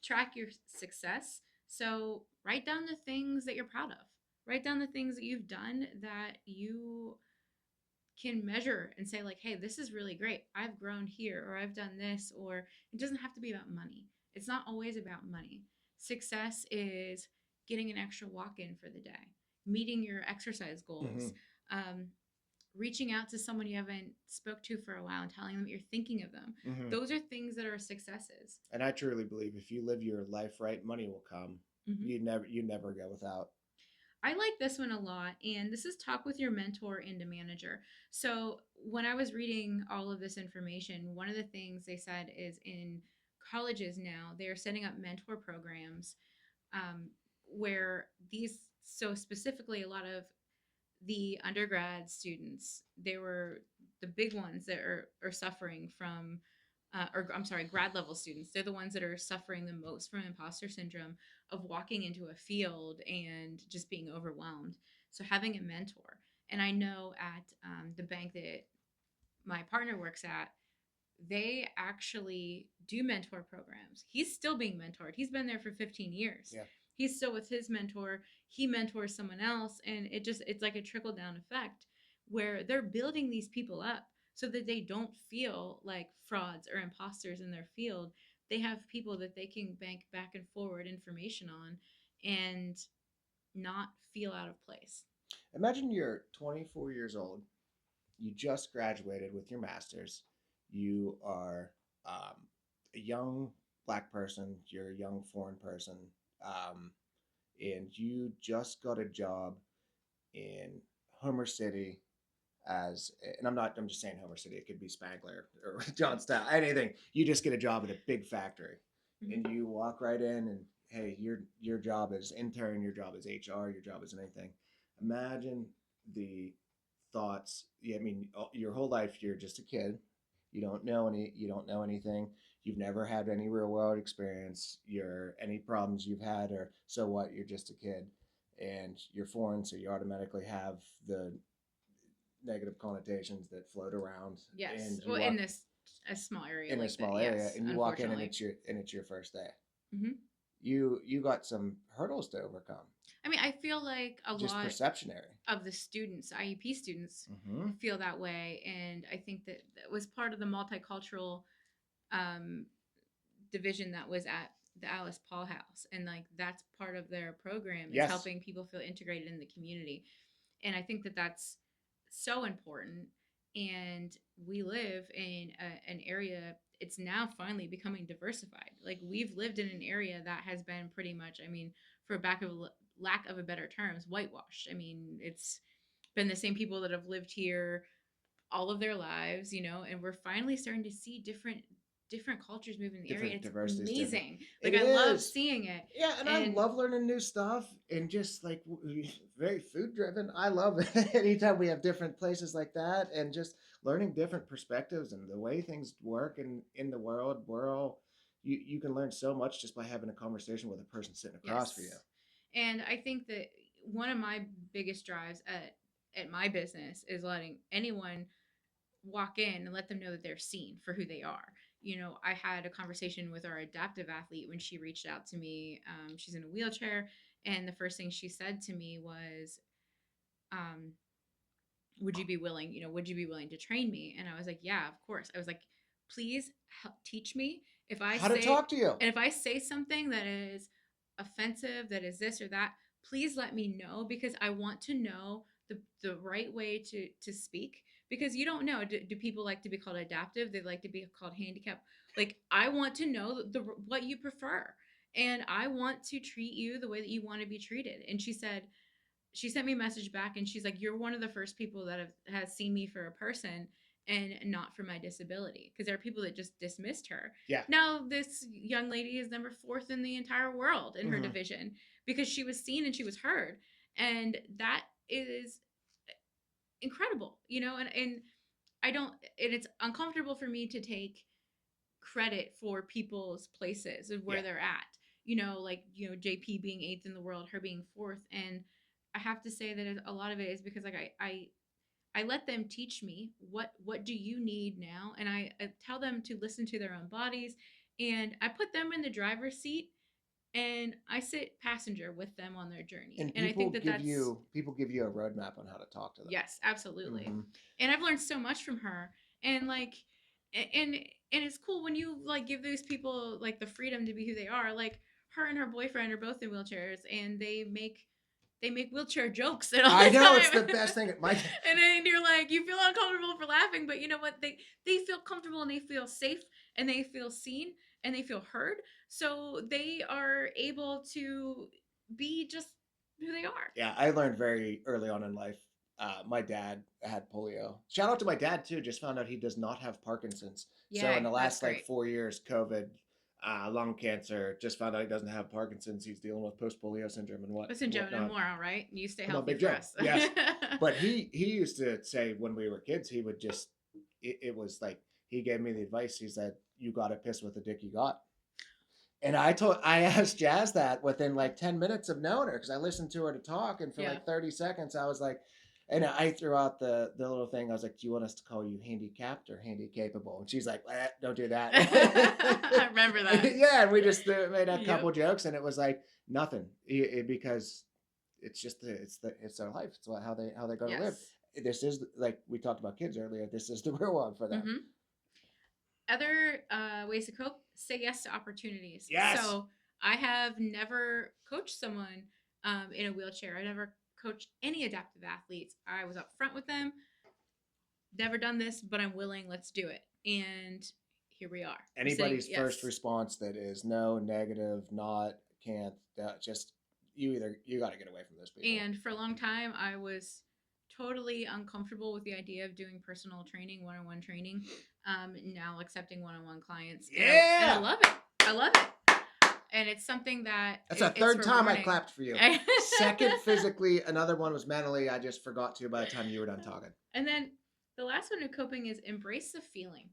Track your success. So write down the things that you're proud of. Write down the things that you've done that you can measure and say, like, hey, this is really great. I've grown here, or I've done this. Or it doesn't have to be about money. It's not always about money. Success is getting an extra walk in for the day, meeting your exercise Hmm. goals, um, reaching out to someone you haven't spoke to for a while and telling them that you're thinking of them. Hmm. Those are things that are successes. And I truly believe if you live your life right, money will come. Hmm. You never go without. I like this one a lot. And this is talk with your mentor and a manager. So, when I was reading all of this information, one of the things they said is in colleges now, they're setting up mentor programs, um, where these, so specifically, a lot of the undergrad students, they were the big ones that are suffering from, or I'm sorry, grad level students. They're the ones that are suffering the most from imposter syndrome of walking into a field and just being overwhelmed. So having a mentor, and I know at the bank that my partner works at, they actually do mentor programs. He's still being mentored. He's been there for 15 years. Yeah. He's still with his mentor. He mentors someone else, and it's like a trickle down effect where they're building these people up so that they don't feel like frauds or imposters in their field. They have people that they can bank back and forward information on and not feel out of place. Imagine you're 24 years old. You just graduated with your master's. You are a young black person. You're a young foreign person. Um, and you just got a job in Homer City as, and I'm just saying Homer City, it could be Spangler or Johnstown, anything. You just get a job at a big factory and Mm-hmm. you walk right in and hey, your job is intern, your job is HR, your job is anything. Imagine the thoughts. Yeah, I mean, your whole life you're just a kid. You don't know anything. You've never had any real world experience. Any problems you've had are so what? You're just a kid, and you're foreign, so you automatically have the negative connotations that float around. Yes. And you Well, in walk this a small area in a like that, small area, yes, and you walk in, and unfortunately. it's your first day. Hmm. You got some hurdles to overcome. I mean, I feel like a Just lot perceptionary. of the students, IEP students, Mm-hmm. feel that way, and I think that that was part of the multicultural um, division that was at the Alice Paul House, and like that's part of their program is Yes. helping people feel integrated in the community, and I think that that's so important. And we live in an area, it's now finally becoming diversified. Like we've lived in an area that has been pretty much, I mean, for lack of a better terms, whitewashed. I mean, it's been the same people that have lived here all of their lives, and we're finally starting to see different cultures move in the area. Different It's diversity is different. amazing. It Like I love is. seeing it. Yeah, and I And love learning new stuff and just like very food driven. I love it anytime we have different places like that and just learning different perspectives and the way things work in the world. We're all you can learn so much just by having a conversation with a person sitting across from you. yes. And I think that one of my biggest drives at my business is letting anyone walk in and let them know that they're seen for who they are. I had a conversation with our adaptive athlete when she reached out to me. She's in a wheelchair, and the first thing she said to me was, um, would you be willing to train me? And I was like, yeah, of course. I was like, please help teach me if I How to say, talk to you. and if I say something that is offensive, that is this or that, please let me know, because I want to know the right way to speak, because you don't know, do people like to be called adaptive, they like to be called handicapped? Like I want to know what you prefer, and I want to treat you the way that you want to be treated. And she sent me a message back, and she's like, you're one of the first people that has seen me for a person and not for my disability, because there are people that just dismissed her. Yeah. Now this young lady is number fourth in the entire world in her Mm-hmm. division because she was seen and she was heard, and that is incredible, and I don't, and it's uncomfortable for me to take credit for people's places of Yeah. where they're at. Like JP being eighth in the world, her being fourth, and I have to say that a lot of it is because like I let them teach me what do you need now, and I tell them to listen to their own bodies, and I put them in the driver's seat and I sit passenger with them on their journey, And and I think that that's people give you a roadmap on how to talk to them. yes, absolutely. Mm-hmm. And I've learned so much from her. And like and it's cool when you like give those people like the freedom to be who they are. Like her and her boyfriend are both in wheelchairs, and they make they make wheelchair jokes all I the know it's the time. best thing. My And then you're like, you feel uncomfortable for laughing, but you know what? They feel comfortable and they feel safe and they feel seen and they feel heard. So they are able to be just who they are. yeah, I learned very early on in life. My dad had polio. Shout out to my dad too. Just found out he does not have Parkinson's. So in the Yay, that's last like great. 4 years, COVID, lung cancer. Just found out he doesn't have Parkinson's. He's dealing with post polio syndrome and Listen, Joan and whatnot. more, all right? You stay Come on, healthy Big for Joe. us. Yes, but he used to say when we were kids, he would just it was like he gave me the advice. He said, "You got to piss with the dick you got." And I asked Jazz that within like 10 minutes of knowing her because I listened to her to talk, and for Yeah. like 30 seconds, I was like, and I threw out the little thing. I was like, "Do you want us to call you handicapped or handy capable?" And she's like, "Don't do that." I remember that. Yeah, and we just made a couple Yep. jokes, and it was like nothing because it's just it's their life. It's how they go to live. Yes. This is like we talked about kids earlier. This is the real one for them. Hmm. Other ways to cope: say yes to opportunities. Yes. So I have never coached someone in a wheelchair. I never coached any adaptive athletes. I was up front with them. Never done this, but I'm willing. Let's do it. And here we are. We're saying Anybody's first yes. response that is no, negative, not, can't, just you got to get away from those people. And for a long time, I was totally uncomfortable with the idea of doing personal training, one-on-one training. Now accepting one-on-one clients, and I Yeah, love it. I love it, and it's something that that's a it's third time I rewarding. clapped for you. Second physically, another one was mentally. I just forgot to by the time you were done talking. And then the last one of coping is embrace the feeling.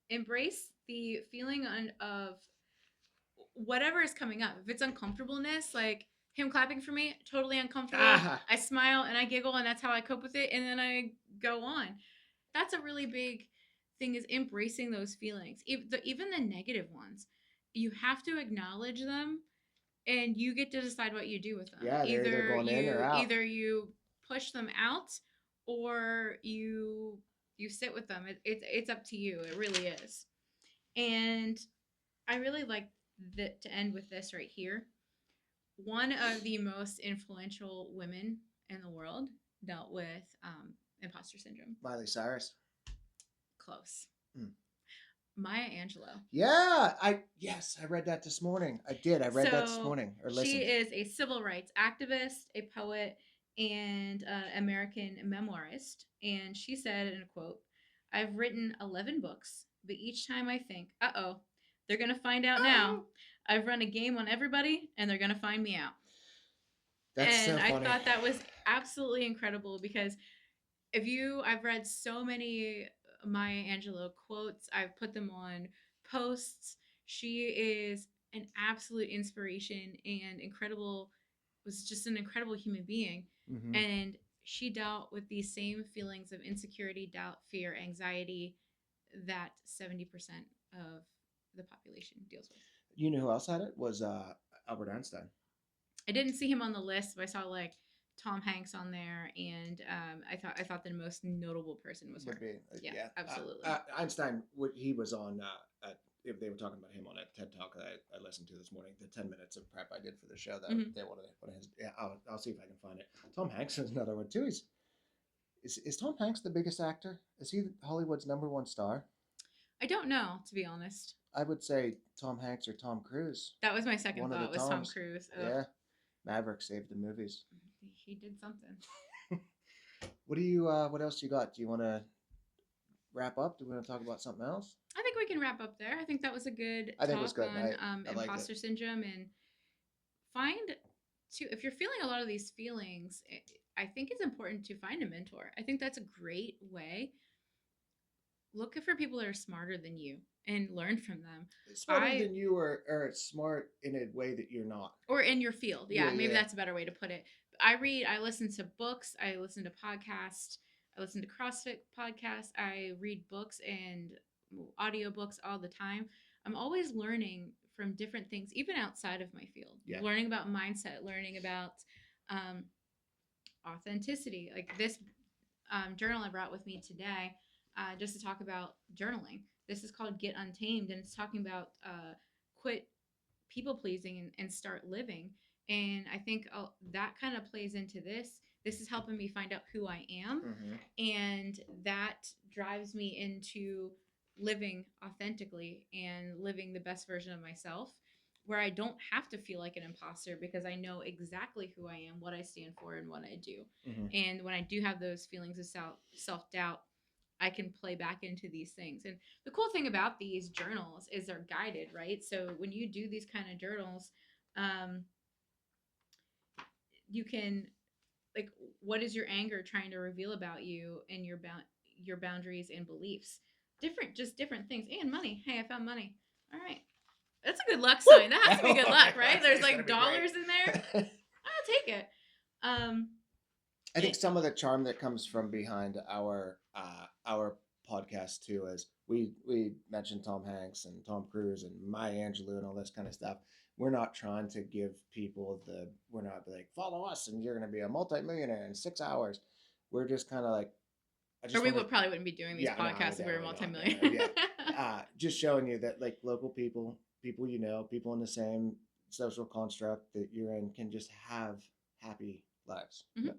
Embrace the feeling of whatever is coming up. If it's uncomfortableness, like him clapping for me, totally uncomfortable. Ah, I smile and I giggle, and that's how I cope with it. And then I go on. That's a really big thing, is embracing those feelings, even the negative ones. You have to acknowledge them, and you get to decide what you do with them. yeah, they're either going in or out. Either you push them out, or you sit with them. It's up to you. It really is. And I really like to end with this right here. One of the most influential women in the world dealt with imposter syndrome. Miley Cyrus. Close. Mm. Maya Angelou. Yeah, I read that this morning. I did. I read that this morning or She listened. is a civil rights activist, a poet, and American memoirist. And she said in a quote, "I've written 11 books, but each time I think, uh-oh, they're going to find out now. I've run a game on everybody, and they're going to find me out." That's so And I funny. thought that was absolutely incredible, because I've read so many Maya Angelou quotes. I've put them on posts. She is an absolute inspiration and incredible, was just an incredible human being. Mm-hmm. And she dealt with these same feelings of insecurity, doubt, fear, anxiety that 70% of the population deals with. You know who else had it? Was Albert Einstein. I didn't see him on the list, but I saw like Tom Hanks on there, and I thought the most notable person was her. Would be Yeah, absolutely. Einstein. He was on. If they were talking about him on a TED talk that I listened to this morning, the 10 minutes of prep I did for the show, that they wanted one of his. Yeah, I'll see if I can find it. Tom Hanks is another one too. Is Tom Hanks the biggest actor? Is he Hollywood's #1 star? I don't know, to be honest. I would say Tom Hanks or Tom Cruise. That was my second One of thought, the was Tom Toms. Cruise. Ugh. Yeah, Maverick saved the movies. He did something. What do you? What else you got? Do you want to wrap up? Do we want to talk about something else? I think we can wrap up there. I think that was a good I think it was talk good. on I liked imposter it. syndrome. And find if you're feeling a lot of these feelings, I think it's important to find a mentor. I think that's a great way. Look for people that are smarter than you and learn from them. Smarter than you, or smart in a way that you're not. Or in your field. Yeah, Yeah, maybe yeah. that's a better way to put it. I listen to books, I listen to podcasts, I listen to CrossFit podcasts, I read books and audiobooks all the time. I'm always learning from different things, even outside of my field. Yeah. Learning about mindset, learning about um, authenticity. Like this journal I brought with me today, just to talk about journaling. This is called Get Untamed, and it's talking about quit people pleasing and start living. And I think that kind of plays into this. This is helping me find out who I am, Mm-hmm. and that drives me into living authentically and living the best version of myself, where I don't have to feel like an imposter because I know exactly who I am, what I stand for, and what I do. Mm-hmm. And when I do have those feelings of self doubt, I can play back into these things. And the cool thing about these journals is they're guided, right? So when you do these kind of journals, um, you can, like, what is your anger trying to reveal about you and your boundaries and beliefs? Different things. And money. Hey, I found money. All right, that's a good luck Woo! sign. That has to be good luck, right? There's It's gonna like be great. dollars in there. I'll take it. Um, I think it, some of the charm that comes from behind our podcast too is we mentioned Tom Hanks and Tom Cruise and Maya Angelou and all this kind of stuff. We're not trying to give people we're not like follow us and you're going to be a multimillionaire in 6 hours. We're just kind of like I or just we want to probably wouldn't be doing these yeah no podcasts if we were definitely not multimillionaires. yeah just showing you that like local people you know people in the same social construct that you're in can just have happy lives. Mhm.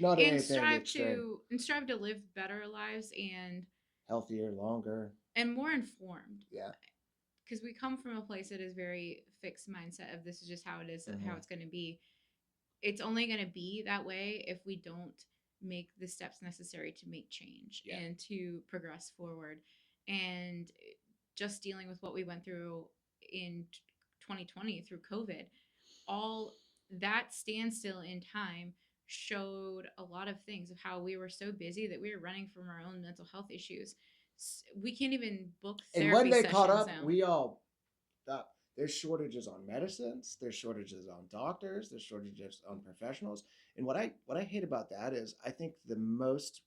Not And anything extreme. strive to live better lives Healthier, longer. and more informed, Yeah. because we come from a place that is very fixed mindset of this is just how it is, how Mm-hmm. it's going to be. It's only going to be that way if we don't make the steps necessary to make change Yeah. and to progress forward. And just dealing with what we went through in 2020 through COVID, all that standstill in time showed a lot of things of how we were so busy that we were running from our own mental health issues. We can't even book And when therapy they caught sessions up, now. we all there's shortages on medicines, there's shortages on doctors, there's shortages on professionals. And what I hate about that is I think the most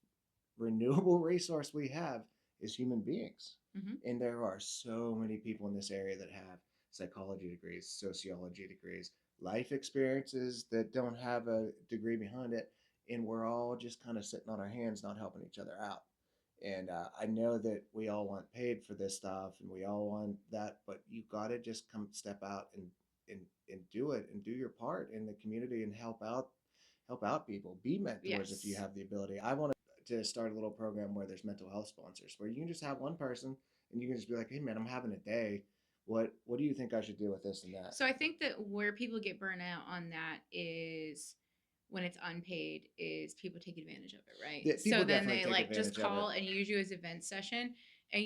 renewable resource we have is human beings. Mm-hmm. And there are so many people in this area that have psychology degrees, sociology degrees, life experiences that don't have a degree behind it. And we're all just kind of sitting on our hands, not helping each other out. And I know that we all want paid for this stuff and we all want that, but you got to just come step out and do it and do your part in the community and help out people. Be mentors if you Yes. have the ability. I want to start a little program where there's mental health sponsors where you can just have one person and you can just be like, hey man, I'm having a day. What do you think I should do with this and that? So I think that where people get burnt out on that is when it's unpaid, is people take advantage of it, right? People So then definitely they take like just advantage of it call and use you as event session. And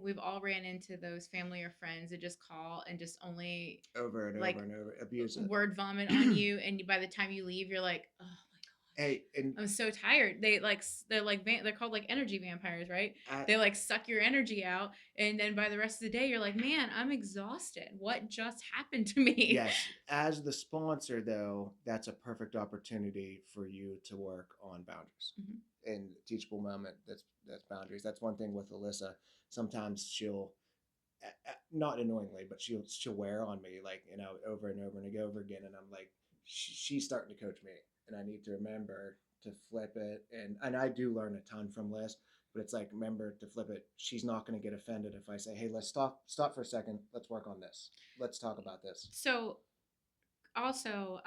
we've all ran into those family or friends that just call and just only over and over like and over, abuse word vomit on you, and by the time you leave, you're like, oh my gosh, hey, and I'm so tired. They're called like energy vampires, right? I, They like suck your energy out, and then by the rest of the day, you're like, man, I'm exhausted. What just happened to me? yes, as the sponsor though, that's a perfect opportunity for you to work on boundaries Mhm. and teachable moment. That's boundaries. That's one thing with Alyssa. Sometimes she'll not annoyingly, but she'll wear on me like over and over and over again, and I'm like she's starting to coach me, and I need to remember to flip it, and I do learn a ton from Liz, but it's like remember to flip it. She's not going to get offended if I say, hey, let's stop for a second, let's work on this, let's talk about this. So also,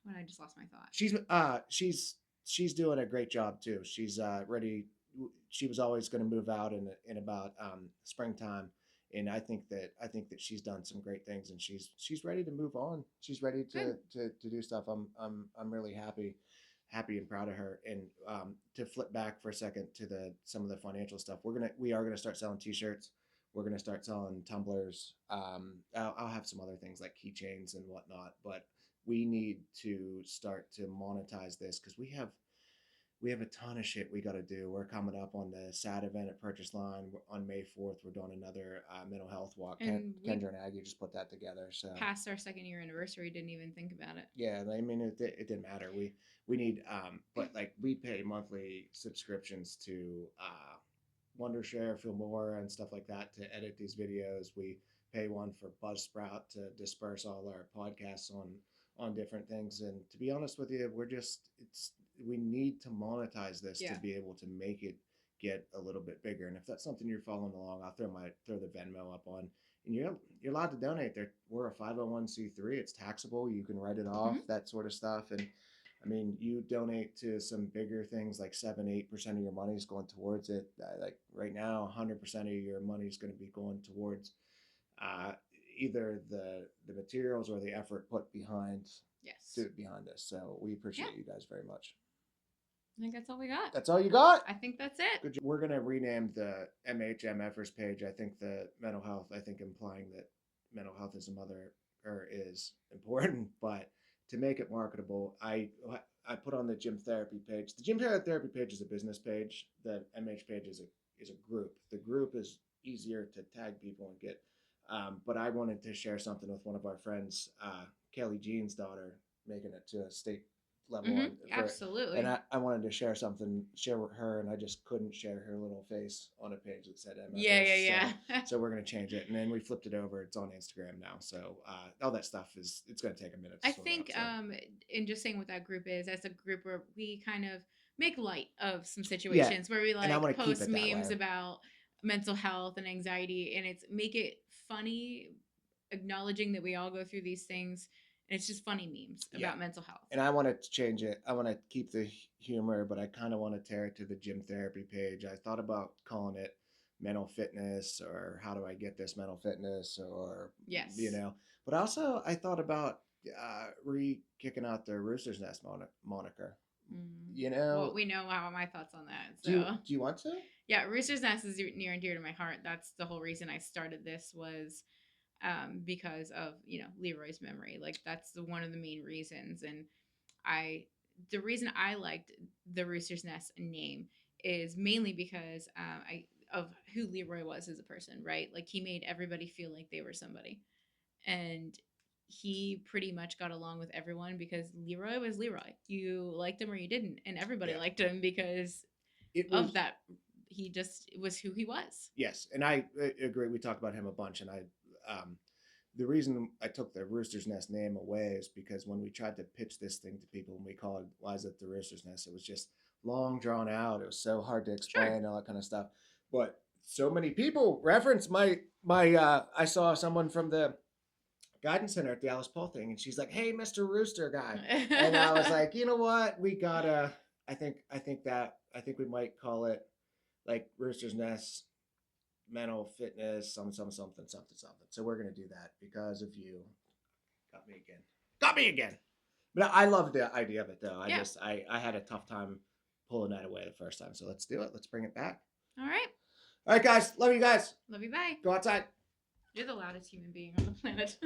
when I just lost my thought. She's doing a great job too. She's ready. She was always going to move out in about springtime, and I think that she's done some great things, and she's ready to move on. She's ready Good. to do stuff. I'm really happy and proud of her. And to flip back for a second to the some of the financial stuff, we are gonna start selling T-shirts. We're gonna start selling tumblers. I'll have some other things like keychains and whatnot, but we need to start to monetize this because we have a ton of shit we got to do. We're coming up on the SAD event at Purchase Line on May 4th. We're doing another mental health walk. And we Kendra and Aggie just put that together. So passed our second year anniversary, didn't even think about it. yeah, I mean it didn't matter. We need but like we pay monthly subscriptions to Wondershare, Feel More, and stuff like that to edit these videos. We pay one for Buzzsprout to disperse all our podcasts on different things. And to be honest with you, we need to monetize this Yeah. to be able to make it get a little bit bigger. And if that's something you're following along, I'll throw the Venmo up on and you're allowed to donate. We're a 501c3. It's taxable. You can write it off, Hmm. that sort of stuff. And I mean, you donate to some bigger things like 7-8% of your money is going towards it. Like right now, 100% of your money is going to be going towards uh, either the materials or the effort put Yes. behind this. So we Yeah. appreciate you guys very much. I think that's all we got. That's all you got? I think that's it. Good. We're gonna rename the MHMFers page. I think the mental health. I think implying that mental health is a mother or is important, but to make it marketable, I put on the gym therapy page. The gym therapy page is a business page. The MH page is a group. The group is easier to tag people and get. But I wanted to share something with one of our friends, Kelly Jean's daughter, making it to a state level Hmm. on for and Absolutely. I wanted to share with her, and I just couldn't share her little face on a page that said Yeah, MFers. yeah, yeah. So we're gonna change it, and then we flipped it over. It's on Instagram now, so all that stuff it's gonna take a minute to I sort think, out. So and just saying what that group is, as a group where we kind of make light of some yeah, situations where we and I like want to keep post it that way. memes about mental health and anxiety, and it's make it funny, acknowledging that we all go through these things, and it's just funny memes Yeah, about mental health. and I want to change it. I want to keep the humor, but I kind of want to tear it to the gym therapy page. I thought about calling it mental fitness or how do I get this mental fitness or Yes. but also I thought about kicking out the Rooster's Nest moniker. Mm. You Well, know, we know how my thoughts on that. do you So, do you want to? yeah, Rooster's Nest is near and dear to my heart. That's the whole reason I started this was because of Leroy's memory. Like that's one of the main reasons, and I the reason I liked the Rooster's Nest name is mainly because I of who Leroy was as a person, right? Like he made everybody feel like they were somebody, and he pretty much got along with everyone because Leroy was Leroy. You liked him or you didn't, and everybody Yeah, liked him because it of was. that. He just was who he was. Yes, and I agree. We talked about him a bunch, and um, the reason I took the Rooster's Nest name away is because when we tried to pitch this thing to people and we called it "Why is it the Rooster's Nest?" It was just long drawn out. It was so hard to Sure. explain all that kind of stuff. But so many people reference my. I saw someone from the guidance center at the Alice Paul thing, and she's like, "Hey, Mister Rooster guy," and I was like, "You know what? We gotta. I think we might call it like Rooster's Nest mental fitness, something. So we're gonna do that because of you. Got me again. Got me again. But I love the idea of it though. Yeah. I had a tough time pulling that away the first time. So let's do it. Let's bring it back. All right. All right, guys. Love you guys. Love you. Bye. Go outside. You're the loudest human being on the planet.